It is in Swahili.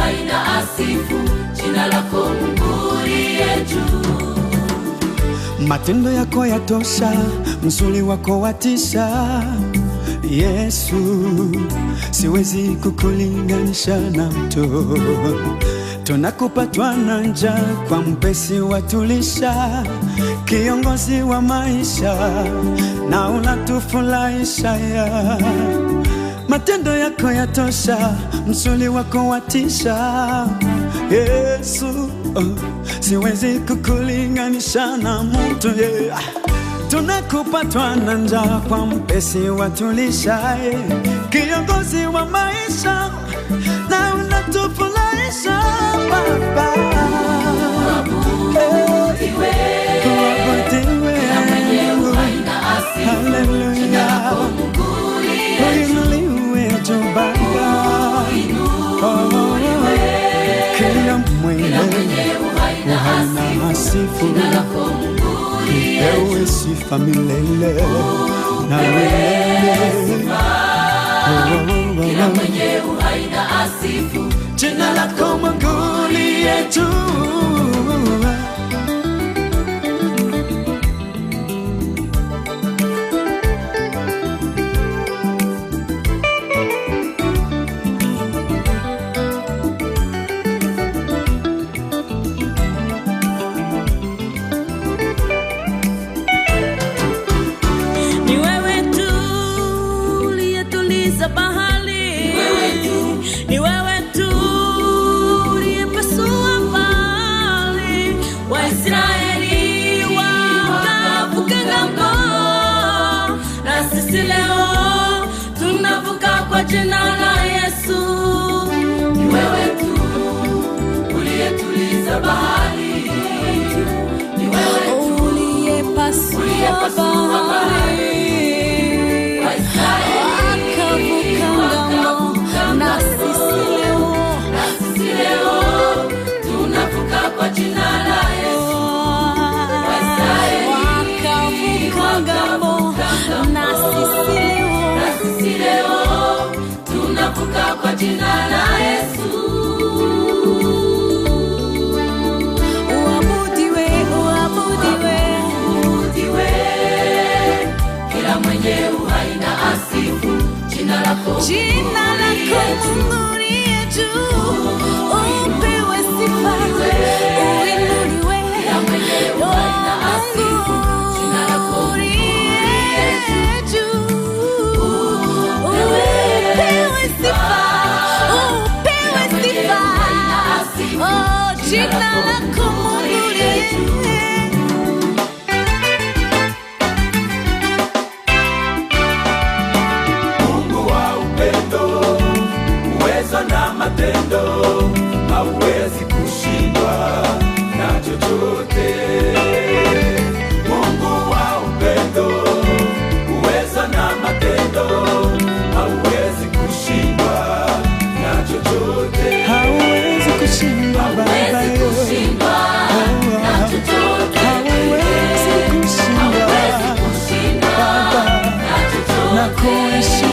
uhai na asifu jina lako Mungu uliye juu. Matendo yako yatosha, mzuri wako watisha. Yesu, siwezi kukulinganisha na mtu. Tunakupatwa na njaa, kwa mpesi watulisha. Kiongozi wa maisha, na unatufurahisha ya. Matendo yako yatosha, mzuri wako watisha. Yesu, siwezi kukulinganisha na mtu. Tunakupatwa na njaa, kwa mpesi watulisha. Kiongozi wa maisha, na unatufurahisha Baba. Kuabudiwe, kila mwenye uhai na asifu jina lako Mungu uinuliwe juu Baba. Kila mwenye uhai na asifu jina lako Mungu uliye juu. ewe sifa milele na milele. Kila mwenye uhai na asifu Jina lako Mungu uliye juu. Ni wewe tu uliyetuliza bahari, ni wewe tu uliyepasua bahari. Waisraeli wakavuka ng'ambo, na sisi leo tunavuka kwa jina la Yesu. ni wewe tu uliyetuliza bahari, ni wewe tu Uliyepasua bahari, wakavuka ng'ambo, na sisi leo tunavuka kwa jina la Yesu. wakavuka ng'ambo, na sisi leo tunavuka kwa jina la Yesu. Uabudiwe, uabudiwe, Uabudiwe, kila mwenye uhai na asifu jina lako jina lako Mungu uliye juu. Upewe sifa, uinuliwe, kila mwenye uhai na asifu jina lako uliye juu. Upewe sifa, upewe sifa, oh, jina lako Mungu uliye juu. Mungu wa upendo, uwezo na matendo, hauwezi kushindwa na chochote. Mungu wa upendo, uwezo na matendo, hauwezi kushindwa na chochote. Hauwezi kushindwa Baba, hawezi kushindwa na chochote. hauwezi kushindwa Hawezi kushindwa Baba, na chochote. na kuishi